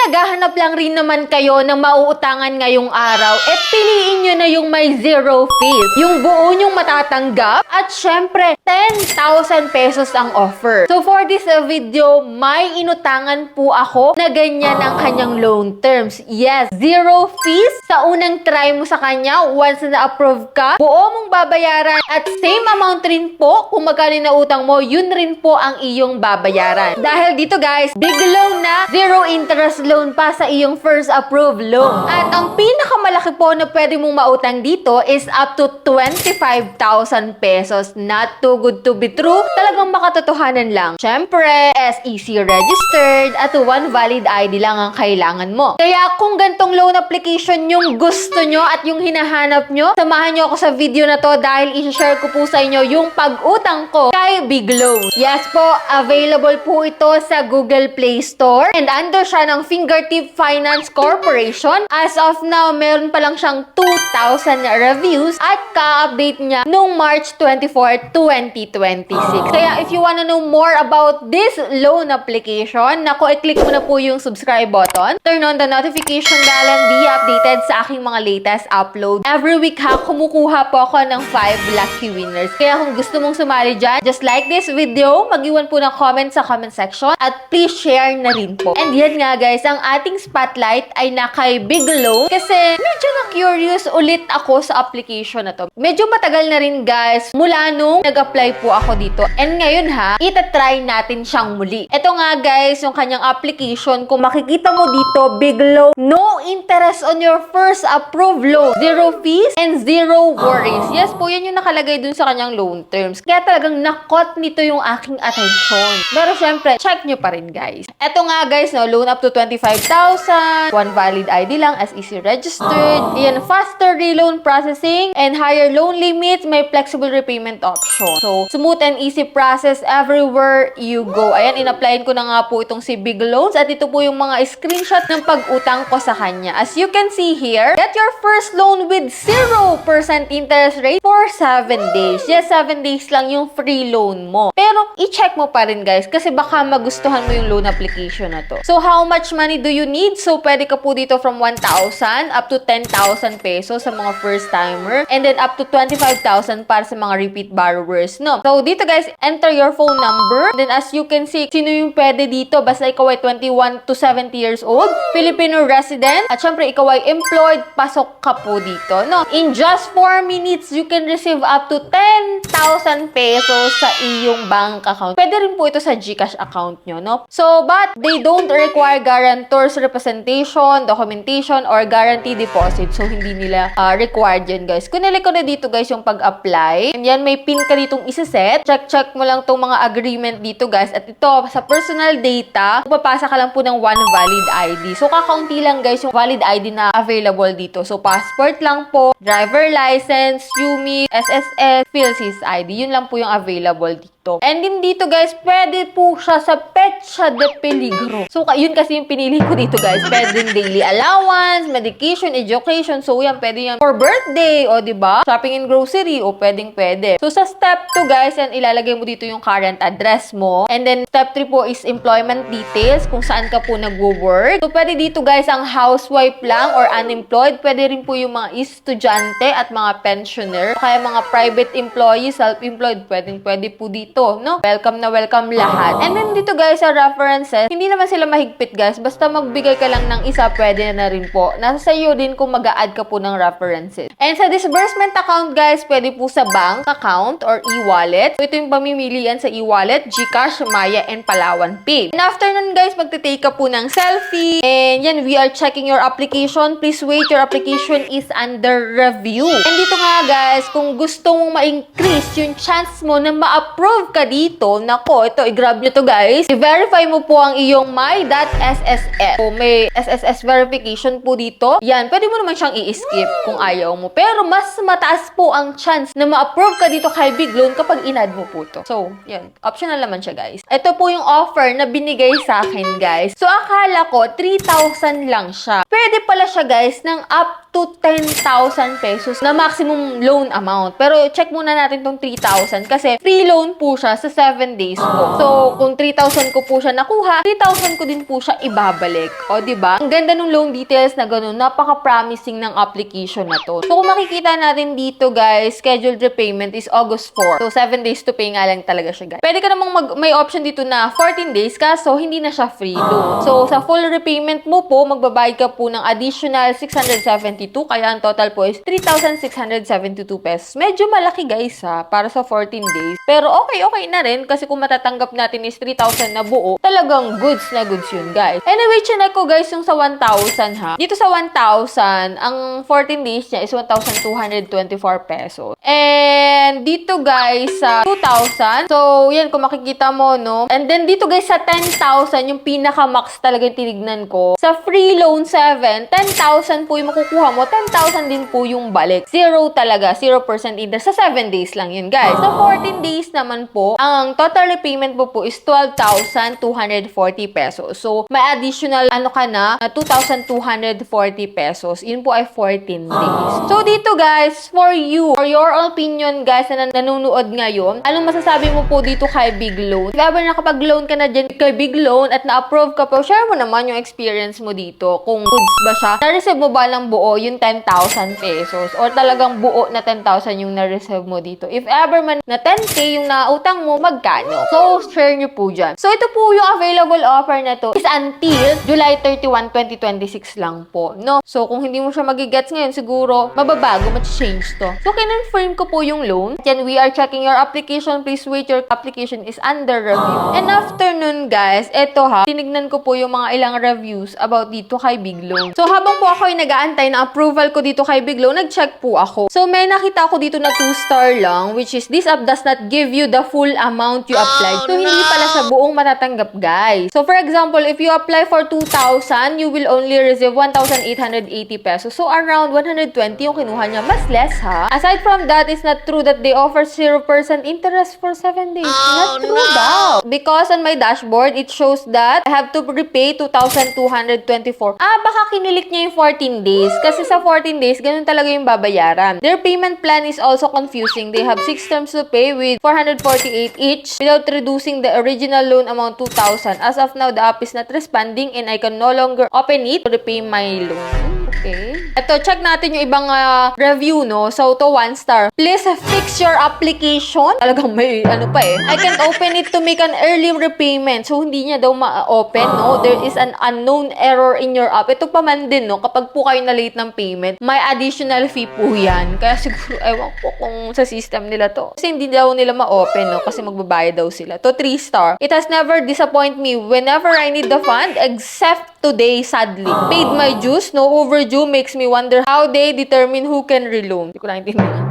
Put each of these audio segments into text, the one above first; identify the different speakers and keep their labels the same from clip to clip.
Speaker 1: naghahanap lang rin naman kayo ng mauutangan ngayong araw, piliin nyo na yung may zero fees. Yung buo nyong matatanggap at syempre, 10,000 pesos ang offer. So for this video, may inutangan po ako na ganyan ang kanyang loan terms. Yes, zero fees sa unang try mo sa kanya. Once na approve ka, buo mong babayaran at same amount rin po kung magkano na utang mo, yun rin po ang iyong babayaran. Dahil dito guys, big loan na, zero interest loan pa sa iyong first approved loan. At ang pinakamalaki po na pwede mong mautang dito is up to 25,000 pesos. Not too good to be true. Talagang makatotohanan lang. Syempre, SEC registered at one valid ID lang ang kailangan mo. Kaya kung gantong loan application yung gusto nyo at yung hinahanap nyo, samahan nyo ako sa video na to dahil i-share ko po sa inyo yung pag-utang ko kay Big Loan. Yes po, available po ito sa Google Play Store and under siya ng Fingertip Finance Corporation. As of now, meron pa lang siyang 2,000 reviews at ka-update niya noong March 24, 2026. Kaya if you wanna know more about this loan application, i-click mo na po yung subscribe button, turn on the notification bell and be updated sa aking mga latest upload. Every week kumukuha po ako ng 5 lucky winners. Kaya kung gusto mong sumali dyan, just like this video, mag-iwan po ng comment sa comment section at please share na rin po. And yan nga guys, ang ating spotlight ay na kay Big Loan kasi medyo na-curious ulit ako sa application na to. Medyo matagal na rin guys mula nung nag-apply po ako dito. And ngayon itatry natin siyang muli. Ito nga guys, yung kanyang application, kung makikita mo dito, Big Loan, no interest on your first approved loan, zero fees and zero worries. Yes po, yan yung nakalagay dun sa kanyang loan terms. Kaya talagang nakot nito yung aking attention. Pero syempre, check nyo pa rin guys. Ito nga guys, loan up to 25,000, one valid ID lang, SEC registered, yan, faster reloan processing, and higher loan limits, may flexible repayment option. So, smooth and easy process everywhere you go. Ayan, in-applyin ko na nga po itong si Big Loans at ito po yung mga screenshot ng pag-utang ko sa kanya. As you can see here, get your first loan with 0% interest rate for 7 days. Yes, 7 days lang yung free loan mo. Pero, i-check mo pa rin guys kasi baka magustuhan mo yung loan application na to. So, how much money do you need? So, pwede ka po dito from 1,000 up to 10,000 pesos sa mga first timer and then up to 25,000 para sa mga repeat borrowers, no? So, dito guys, enter your phone number. Then, as you can see, sino yung pwede dito? Basta ikaw ay 21 to 70 years old, Filipino resident, at syempre, ikaw ay employed, pasok ka po dito, no? In just 4 minutes, you can receive up to 10,000 pesos sa iyong bank account. Pwede rin po ito sa GCash account nyo, no? So, but they don't require guarantors representation, documentation, or guarantee deposit. So, hindi nila required yan, guys. Kunili ko na dito, guys, yung pag-apply. And yan, may pin ka ditong isa-set. Check mo lang tong mga agreement dito, guys. At ito, sa personal data, papasa ka lang po ng one valid ID. So, kakaunti lang, guys, yung valid ID na available dito. So, passport lang po, driver license, UMI, SSS, PhilSys ID. Yun lang po yung available dito. And din dito guys, pwede po siya sa Petsa de Peligro. So, yun kasi yung pinili ko dito guys. Pwede din daily allowance, medication, education. So, yan, pwede yan for birthday, o diba? Shopping and grocery, o pwede. So, sa step 2 guys, yan, ilalagay mo dito yung current address mo. And then, step 3 po is employment details, kung saan ka po nagwo-work. So, pwede dito guys, ang housewife lang or unemployed. Pwede rin po yung mga estudyante at mga pensioner. Kaya mga private employees, self-employed, pwede po dito. No? Welcome na welcome lahat. And then dito guys sa references, hindi naman sila mahigpit guys. Basta magbigay ka lang ng isa, pwede na rin po. Nasa sa iyo din kung mag-a-add ka po ng references. And sa disbursement account guys, pwede po sa bank account or e-wallet. So, ito yung pamimilian sa e-wallet, GCash, Maya, and Palawan Pay. And after nun guys, magte-take ka po ng selfie. And yan, we are checking your application. Please wait, your application is under review. And dito nga guys, kung gusto mong ma-increase yung chance mo na ma-approve ka dito, nako, ito, i-grab nyo to guys. I-verify mo po ang iyong my.sss. So, may SSS verification po dito. Yan, pwede mo naman siyang i-skip kung ayaw mo. Pero mas mataas po ang chance na ma-approve ka dito kay Big Loan kapag in-add mo po to. So, yan. Optional naman siya guys. Ito po yung offer na binigay sa akin guys. So, akala ko 3,000 lang siya. Pwede pala siya guys ng up to 10,000 pesos na maximum loan amount. Pero check muna natin tong 3,000 kasi free loan po po siya sa 7 days ko. So, kung 3,000 ko po siya nakuha, 3,000 ko din po siya ibabalik. O, diba? Ang ganda ng loan details na ganun. Napaka-promising ng application na to. So, kung makikita natin dito, guys, scheduled repayment is August 4. So, 7 days to pay nga lang talaga siya, guys. Pwede ka namang may option dito na 14 days, kaso hindi na siya free loan. So, sa full repayment mo po, magbabayad ka po ng additional 672, kaya ang total po is 3,672 pesos. Medyo malaki, guys, ha, para sa 14 days. Pero okay na rin kasi kung matatanggap natin is 3,000 na buo, talagang goods na goods yun, guys. Anyway, chinek ko, guys, yung sa 1,000, ha. Dito sa 1,000, ang 14 days niya is 1,224 pesos. And dito, guys, sa 2,000, so, yan, kung makikita mo, no? And then dito, guys, sa 10,000, yung pinaka-max talaga yung tinignan ko. Sa free loan 7, 10,000 po yung makukuha mo, 10,000 din po yung balik. Zero talaga, 0% interest. Sa 7 days lang yun, guys. Sa 14 days naman po, ang total repayment po is 12,240 pesos. So, may additional, 2,240 pesos. Yun po ay 14 days. So, dito, guys, for you, for your opinion, guys, na nanonood ngayon, anong masasabi mo po dito kay Big Loan? If ever nakapag-loan ka na dyan kay Big Loan at na-approve ka po, share mo naman yung experience mo dito. Kung goods ba siya, na-receive mo ba ng buo yung 10,000 pesos? Or talagang buo na 10,000 yung na-receive mo dito? If ever man na 10K yung nautang mo, magkano? So, share nyo po dyan. So, ito po yung available offer na to is until July 31, 2026 lang po, no? So, kung hindi mo siya magigets ngayon, siguro, mababago, change to. So, kinonfirm ko po yung loan. Yan, we are checking your application. Please wait, your application is under review. And after nun, guys, eto ha, tinignan ko po yung mga ilang reviews about dito kay Big Loan. So, habang po ako ay nag-aantay na approval ko dito kay Big Loan, nag-check po ako. So, may nakita ko dito na 2-star lang, which is, this app does not give you the full amount you applied. So, hindi pala sa buong matatanggap, guys. So, for example, if you apply for 2,000, you will only receive 1,880 pesos. So, around 120 yung kinuha niya. Mas less, ha? Aside from that, it's not true that they offer 0% interest for 7 days. Not true daw. Because on my dashboard, it shows that I have to repay 2,224. Baka kinilik niya yung 14 days. Kasi sa 14 days, ganun talaga yung babayaran. Their payment plan is also confusing. They have 6 terms to pay with 448 each without reducing the original loan amount 2,000. As of now, the app is not responding and I can no longer open it to repay my loan. Okay. Ito, check natin yung ibang review, no? So, to 1 star. Please fix your application. Talagang may I can't open it to make an early repayment. So, hindi niya daw ma-open, no? There is an unknown error in your app. Ito pa man din, no? Kapag po kayo na-late ng payment, may additional fee po yan. Kaya siguro, ewan ko kung sa system nila to. Kasi hindi daw nila ma-open, no? Kasi magbabayad daw sila. To 3 star. It has never disappointed me whenever I need the fund, except today, sadly. Paid my dues, no overdue, makes me wonder how they determine who can reloan. Hindi ko lang intindihan.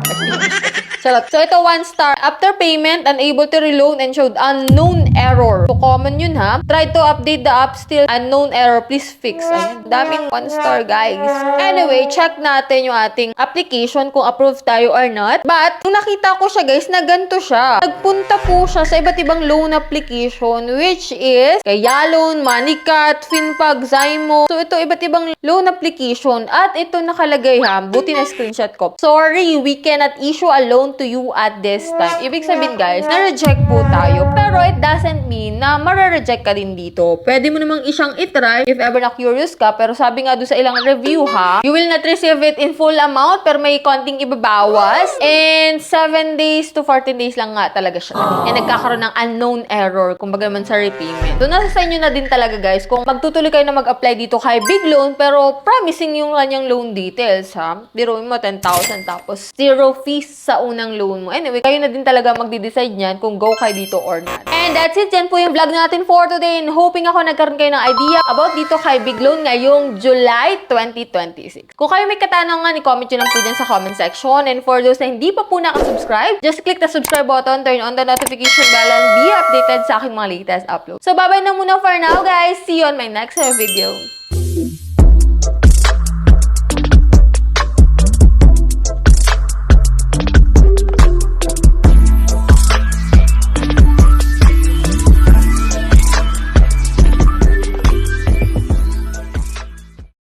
Speaker 1: Charot. So, ito 1 star. After payment, unable to reload and showed unknown error. So, common yun, ha? Try to update the app, still unknown error. Please fix. Ayun. Daming 1 star, guys. Anyway, check natin yung ating application kung approved tayo or not. But, nung nakita ko siya, guys, na ganito siya. Nagpunta po siya sa iba't ibang loan application, which is Kaya Loan, Moneycat, Finpag, Zymo. So, ito, iba't ibang loan application. At ito nakalagay, ha? Buti na screenshot ko. Sorry, we cannot issue a loan to you at this time. Ibig sabihin, guys, na-reject po tayo. Pero it doesn't mean na mara-reject ka din dito. Pwede mo namang isang itry if ever na curious ka. Pero sabi nga doon sa ilang review, ha, you will not receive it in full amount pero may konting ibabawas. And 7 days to 14 days lang nga talaga siya. And nagkakaroon ng unknown error kumbaga man sa repayment. Doon nasa sa inyo na din talaga, guys, kung magtutuloy kayo na mag-apply dito kay Big Loan pero promising yung kanyang loan details, ha. Biruin mo 10,000 tapos 0 fees sa unang loan mo. Anyway, kayo na din talaga magde-decide niyan kung go kayo dito or not. And that's it. Yan po yung vlog natin for today. And hoping ako nagkaroon kayo ng idea about dito kay Big Loan ngayong July 2026. Kung kayo may katanungan, i-comment nyo lang po dyan sa comment section. And for those na hindi pa po nakasubscribe, just click the subscribe button, turn on the notification bell, and be updated sa aking mga latest uploads. So, bye-bye na muna for now, guys. See you on my next video.